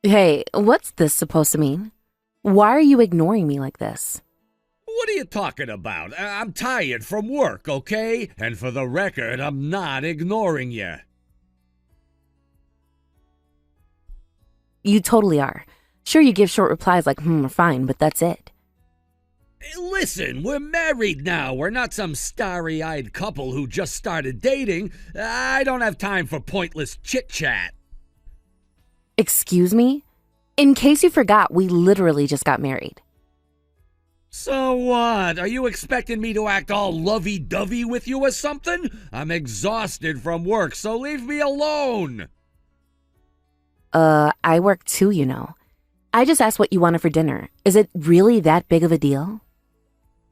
Hey, what's this supposed to mean? Why are you ignoring me like this? What are you talking about? I'm tired from work, okay? And for the record, I'm not ignoring you. You totally are. Sure, you give short replies like, or fine, but that's it. Hey, listen, we're married now. We're not some starry-eyed couple who just started dating. I don't have time for pointless chit-chat. Excuse me? In case you forgot, we literally just got married. So what? Are you expecting me to act all lovey-dovey with you or something? I'm exhausted from work, so leave me alone. I work too, you know. I just asked what you wanted for dinner. Is it really that big of a deal?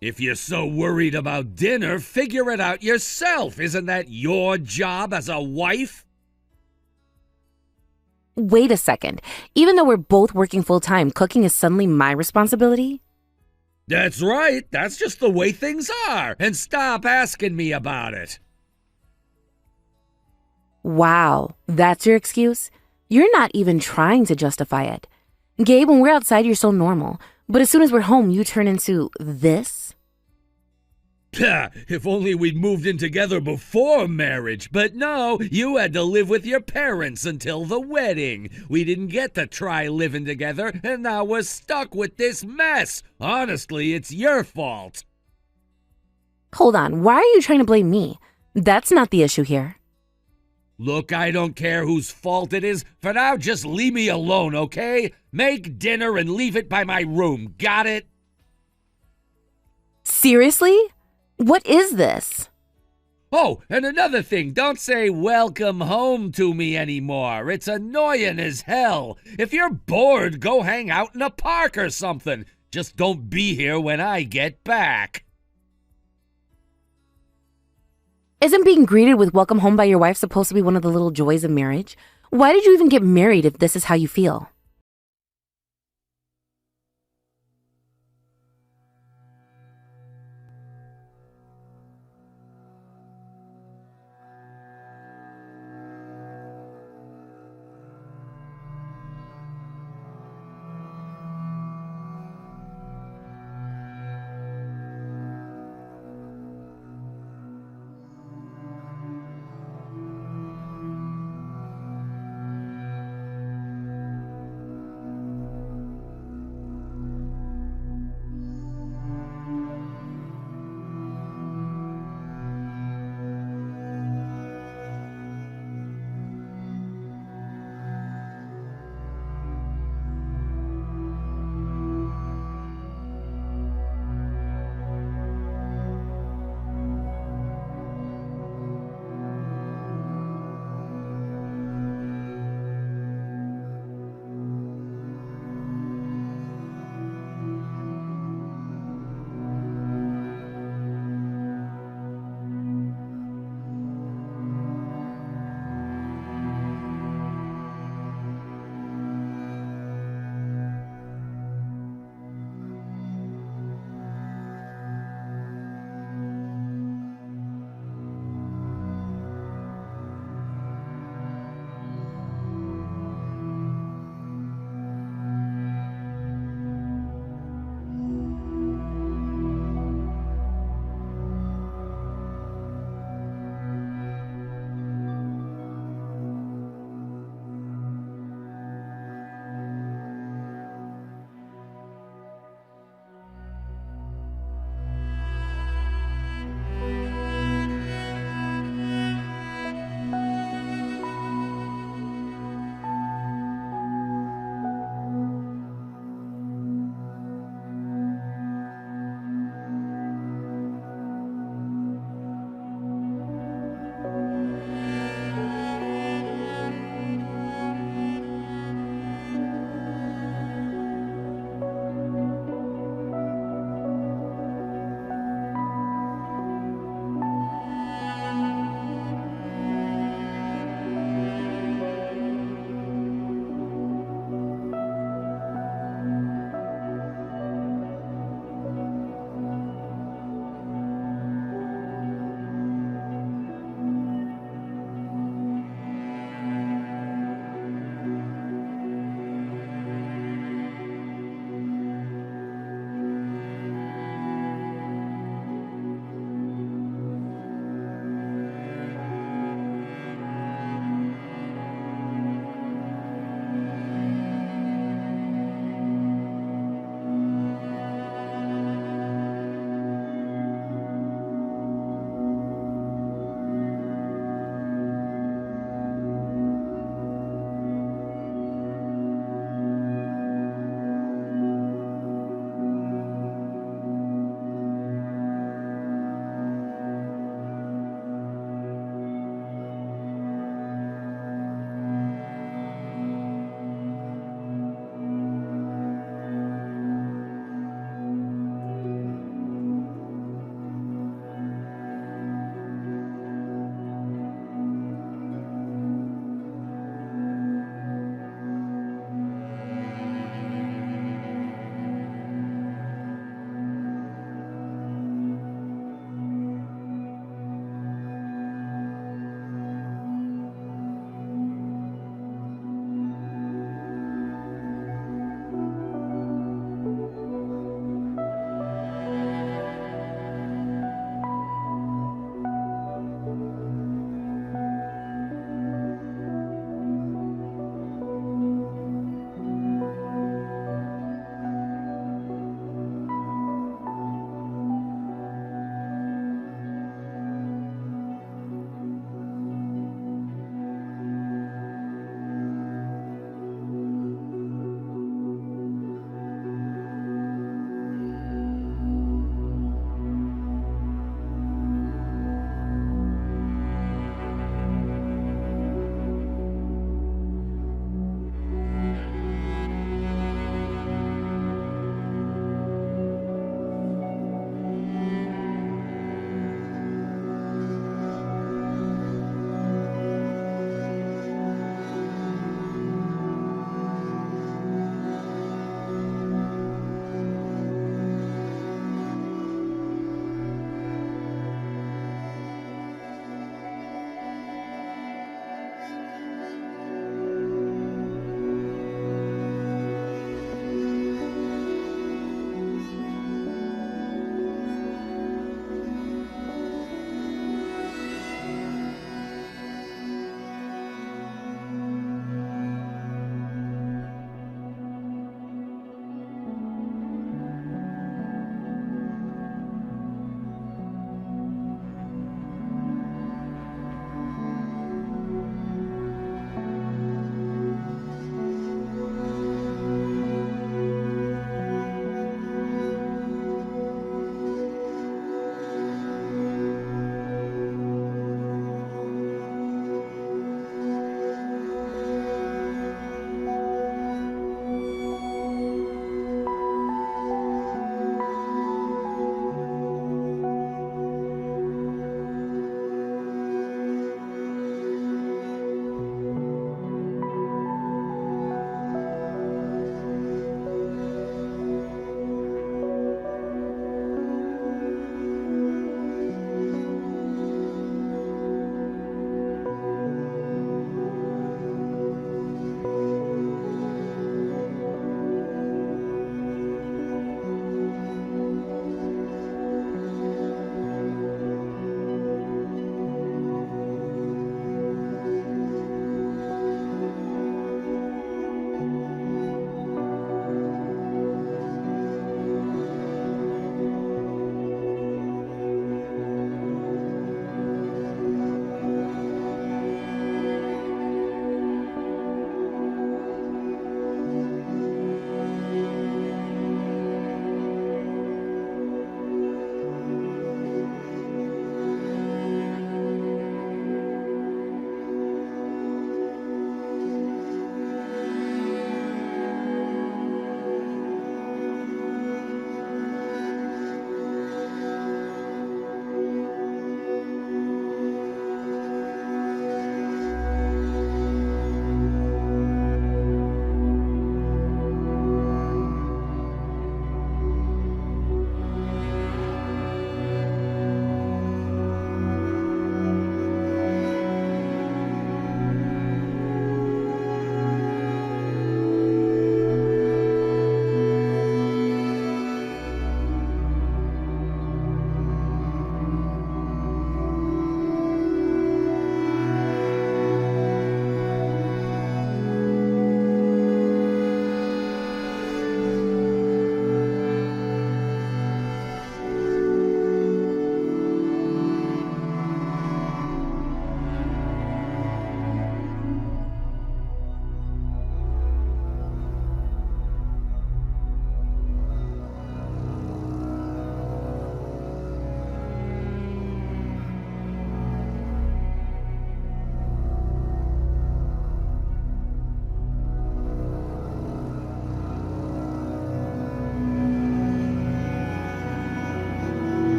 If you're so worried about dinner, figure it out yourself. Isn't that your job as a wife? Wait a second. Even though we're both working full-time, cooking is suddenly my responsibility? That's right. That's just the way things are. And stop asking me about it. Wow, that's your excuse? You're not even trying to justify it. Gabe, when we're outside, you're so normal. But as soon as we're home, you turn into this? If only we'd moved in together before marriage. But no, you had to live with your parents until the wedding. We didn't get to try living together, and now we're stuck with this mess. Honestly, it's your fault. Hold on, why are you trying to blame me? That's not the issue here. Look, I don't care whose fault it is. For now, just leave me alone, okay? Make dinner and leave it by my room. Got it? Seriously? What is this? Oh, and another thing, don't say welcome home to me anymore. It's annoying as hell. If you're bored, go hang out in a park or something. Just don't be here when I get back. Isn't being greeted with welcome home by your wife supposed to be one of the little joys of marriage? Why did you even get married if this is how you feel?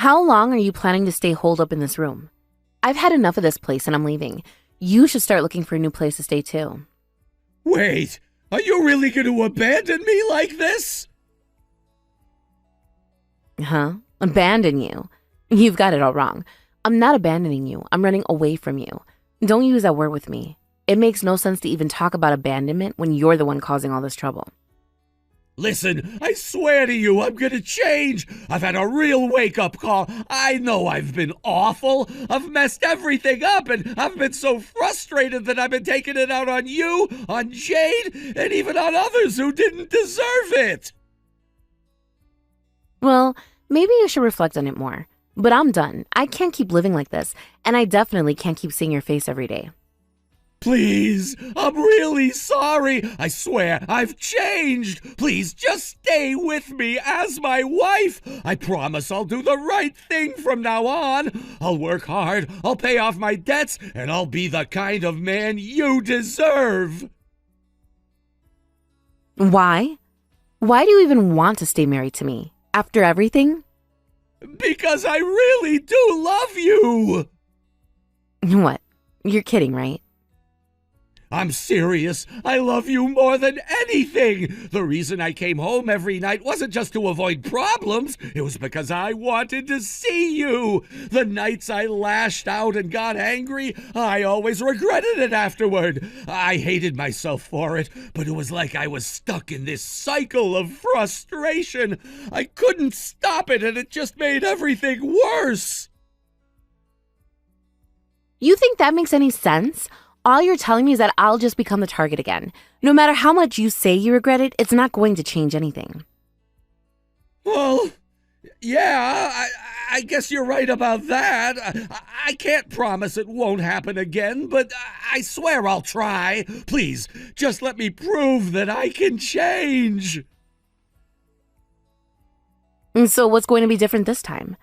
How long are you planning to stay holed up in this room? I've had enough of this place and I'm leaving. You should start looking for a new place to stay too. Wait, are you really going to abandon me like this? Huh? Abandon you? You've got it all wrong. I'm not abandoning you. I'm running away from you. Don't use that word with me. It makes no sense to even talk about abandonment when you're the one causing all this trouble. Listen, I swear to you, I'm gonna change. I've had a real wake-up call. I know I've been awful. I've messed everything up, and I've been so frustrated that I've been taking it out on you, on Jade, and even on others who didn't deserve it. Well, maybe you should reflect on it more. But I'm done. I can't keep living like this, and I definitely can't keep seeing your face every day. Please, I'm really sorry. I swear, I've changed. Please, just stay with me as my wife. I promise I'll do the right thing from now on. I'll work hard, I'll pay off my debts, and I'll be the kind of man you deserve. Why? Why do you even want to stay married to me? After everything? Because I really do love you. What? You're kidding, right? I'm serious. I love you more than anything. The reason I came home every night wasn't just to avoid problems. It was because I wanted to see you. The nights I lashed out and got angry, I always regretted it afterward. I hated myself for it, but it was like I was stuck in this cycle of frustration. I couldn't stop it, and it just made everything worse. You think that makes any sense? All you're telling me is that I'll just become the target again. No matter how much you say you regret it, it's not going to change anything. Well, yeah, I guess you're right about that. I can't promise it won't happen again, but I swear I'll try. Please, just let me prove that I can change. And so what's going to be different this time?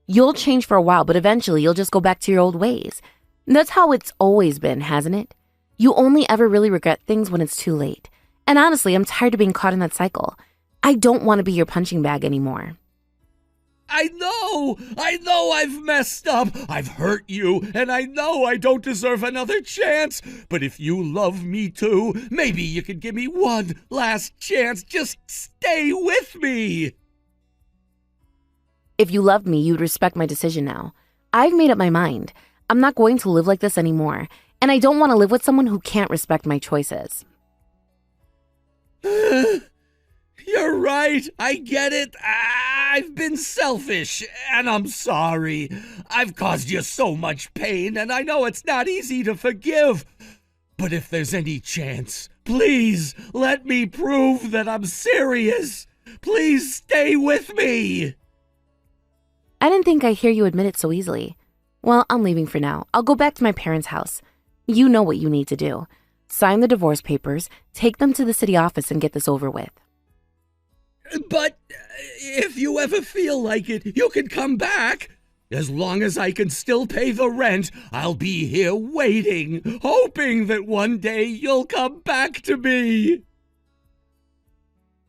You'll change for a while, but eventually you'll just go back to your old ways. That's how it's always been, hasn't it? You only ever really regret things when it's too late. And honestly, I'm tired of being caught in that cycle. I don't want to be your punching bag anymore. I know I've messed up. I've hurt you, and I know I don't deserve another chance. But if you love me too, maybe you can give me one last chance. Just stay with me. If you loved me, you'd respect my decision now. I've made up my mind. I'm not going to live like this anymore, and I don't want to live with someone who can't respect my choices. You're right. I get it. I've been selfish, and I'm sorry. I've caused you so much pain, and I know it's not easy to forgive. But if there's any chance, please let me prove that I'm serious. Please stay with me. I didn't think I'd hear you admit it so easily. Well, I'm leaving for now. I'll go back to my parents' house. You know what you need to do. Sign the divorce papers, take them to the city office, and get this over with. But if you ever feel like it, you can come back. As long as I can still pay the rent, I'll be here waiting, hoping that one day you'll come back to me.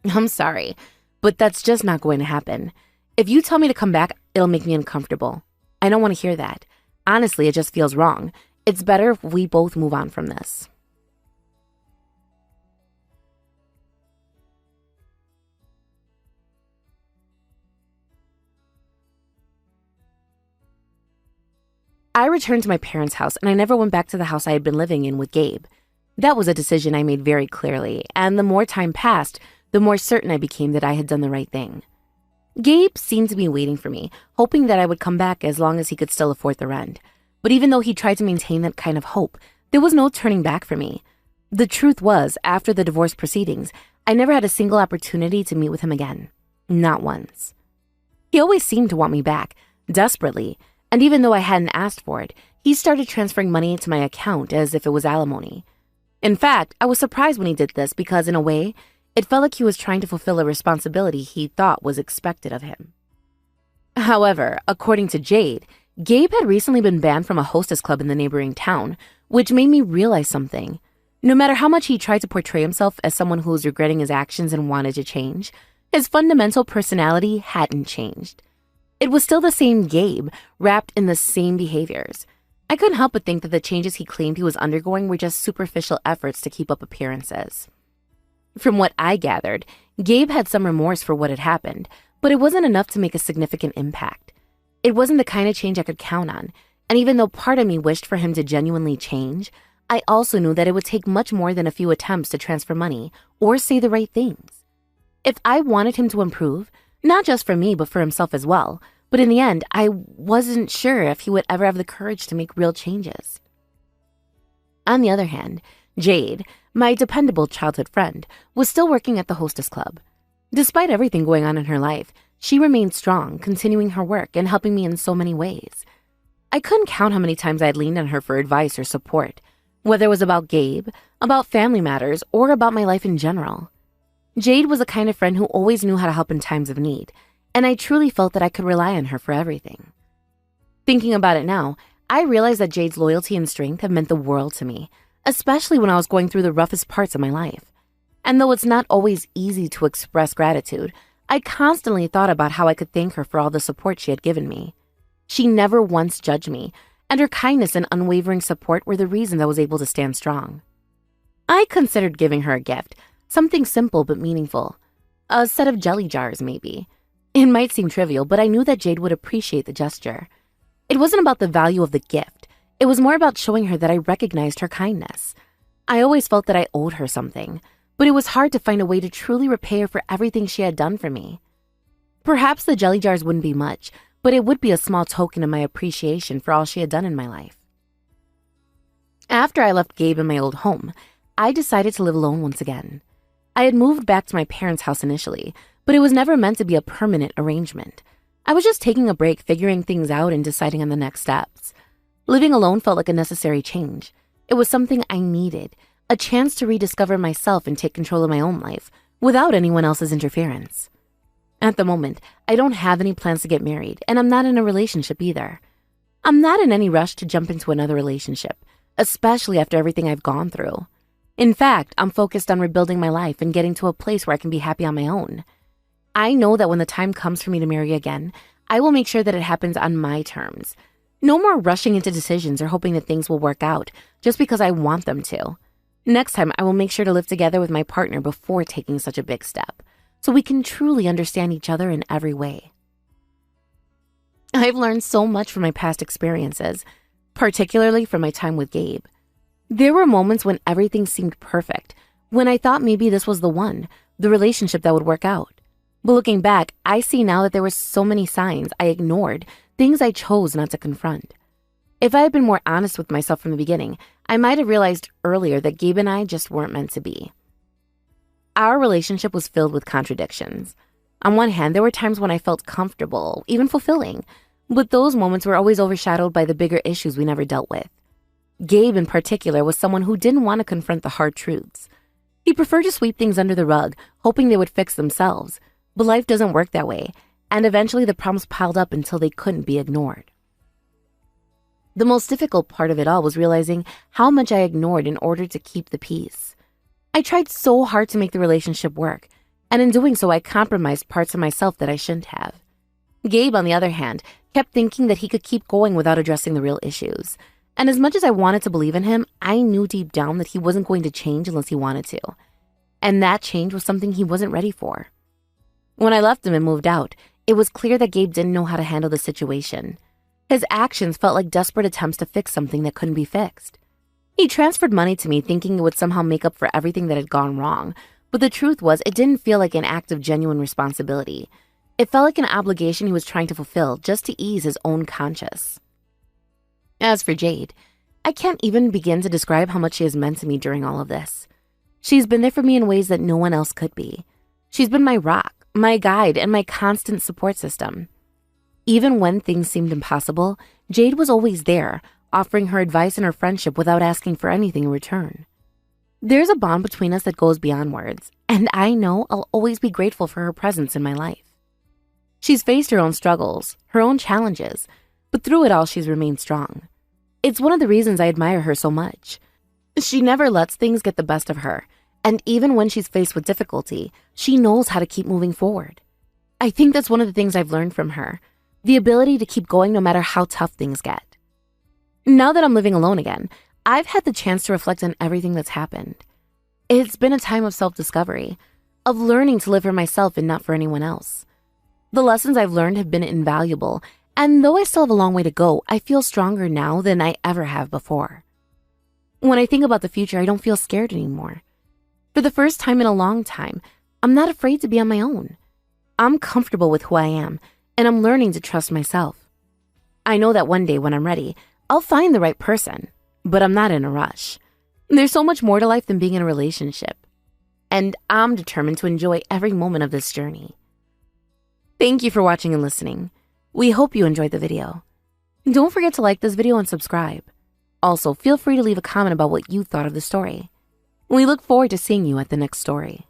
I'm sorry, but that's just not going to happen. If you tell me to come back, it'll make me uncomfortable. I don't want to hear that. Honestly, it just feels wrong. It's better if we both move on from this. I returned to my parents' house, and I never went back to the house I had been living in with Gabe. That was a decision I made very clearly, and the more time passed, the more certain I became that I had done the right thing. Gabe seemed to be waiting for me, hoping that I would come back as long as he could still afford the rent. But even though he tried to maintain that kind of hope, there was no turning back for me. The truth was, after the divorce proceedings, I never had a single opportunity to meet with him again. Not once. He always seemed to want me back, desperately, and even though I hadn't asked for it, he started transferring money into my account as if it was alimony. In fact, I was surprised when he did this because, in a way, it felt like he was trying to fulfill a responsibility he thought was expected of him. However, according to Jade, Gabe had recently been banned from a hostess club in the neighboring town, which made me realize something. No matter how much he tried to portray himself as someone who was regretting his actions and wanted to change, his fundamental personality hadn't changed. It was still the same Gabe, wrapped in the same behaviors. I couldn't help but think that the changes he claimed he was undergoing were just superficial efforts to keep up appearances. From what I gathered, Gabe had some remorse for what had happened, but it wasn't enough to make a significant impact. It wasn't the kind of change I could count on, and even though part of me wished for him to genuinely change, I also knew that it would take much more than a few attempts to transfer money or say the right things. If I wanted him to improve, not just for me but for himself as well, but in the end, I wasn't sure if he would ever have the courage to make real changes. On the other hand, Jade, my dependable childhood friend, was still working at the hostess club. Despite everything going on in her life, she remained strong, continuing her work and helping me in so many ways. I couldn't count how many times I had leaned on her for advice or support, whether it was about Gabe, about family matters, or about my life in general. Jade was the kind of friend who always knew how to help in times of need, and I truly felt that I could rely on her for everything. Thinking about it now, I realized that Jade's loyalty and strength have meant the world to me, especially when I was going through the roughest parts of my life. And though it's not always easy to express gratitude, I constantly thought about how I could thank her for all the support she had given me. She never once judged me, and her kindness and unwavering support were the reasons I was able to stand strong. I considered giving her a gift, something simple but meaningful. A set of jelly jars, maybe. It might seem trivial, but I knew that Jade would appreciate the gesture. It wasn't about the value of the gift. It was more about showing her that I recognized her kindness. I always felt that I owed her something, but it was hard to find a way to truly repay her for everything she had done for me. Perhaps the jelly jars wouldn't be much, but it would be a small token of my appreciation for all she had done in my life. After I left Gabe in my old home, I decided to live alone once again. I had moved back to my parents' house initially, but it was never meant to be a permanent arrangement. I was just taking a break, figuring things out and deciding on the next steps. Living alone felt like a necessary change. It was something I needed, a chance to rediscover myself and take control of my own life without anyone else's interference. At the moment, I don't have any plans to get married, and I'm not in a relationship either. I'm not in any rush to jump into another relationship, especially after everything I've gone through. In fact, I'm focused on rebuilding my life and getting to a place where I can be happy on my own. I know that when the time comes for me to marry again, I will make sure that it happens on my terms. No more rushing into decisions or hoping that things will work out just because I want them to. Next time, I will make sure to live together with my partner before taking such a big step, so we can truly understand each other in every way. I've learned so much from my past experiences, particularly from my time with Gabe. There were moments when everything seemed perfect, when I thought maybe this was the one, the relationship that would work out. But looking back, I see now that there were so many signs I ignored, things I chose not to confront. If I had been more honest with myself from the beginning, I might have realized earlier that Gabe and I just weren't meant to be. Our relationship was filled with contradictions. On one hand, there were times when I felt comfortable, even fulfilling, but those moments were always overshadowed by the bigger issues we never dealt with. Gabe, in particular, was someone who didn't want to confront the hard truths. He preferred to sweep things under the rug, hoping they would fix themselves. But life doesn't work that way, and eventually the problems piled up until they couldn't be ignored. The most difficult part of it all was realizing how much I ignored in order to keep the peace. I tried so hard to make the relationship work, and in doing so I compromised parts of myself that I shouldn't have. Gabe, on the other hand, kept thinking that he could keep going without addressing the real issues. And as much as I wanted to believe in him, I knew deep down that he wasn't going to change unless he wanted to. And that change was something he wasn't ready for. When I left him and moved out, it was clear that Gabe didn't know how to handle the situation. His actions felt like desperate attempts to fix something that couldn't be fixed. He transferred money to me thinking it would somehow make up for everything that had gone wrong, but the truth was it didn't feel like an act of genuine responsibility. It felt like an obligation he was trying to fulfill just to ease his own conscience. As for Jade, I can't even begin to describe how much she has meant to me during all of this. She's been there for me in ways that no one else could be. She's been my rock, my guide, and my constant support system. Even when things seemed impossible, Jade was always there, offering her advice and her friendship without asking for anything in return. There's a bond between us that goes beyond words, and I know I'll always be grateful for her presence in my life. She's faced her own struggles, her own challenges, but through it all she's remained strong. It's one of the reasons I admire her so much. She never lets things get the best of her, and even when she's faced with difficulty, she knows how to keep moving forward. I think that's one of the things I've learned from her. the ability to keep going no matter how tough things get. Now that I'm living alone again, I've had the chance to reflect on everything that's happened. It's been a time of self-discovery, of learning to live for myself and not for anyone else. The lessons I've learned have been invaluable, and though I still have a long way to go, I feel stronger now than I ever have before. When I think about the future, I don't feel scared anymore. For the first time in a long time, I'm not afraid to be on my own. I'm comfortable with who I am, and I'm learning to trust myself. I know that one day when I'm ready, I'll find the right person, but I'm not in a rush. There's so much more to life than being in a relationship, and I'm determined to enjoy every moment of this journey. Thank you for watching and listening. We hope you enjoyed the video. Don't forget to like this video and subscribe. Also, feel free to leave a comment about what you thought of the story. We look forward to seeing you at the next story.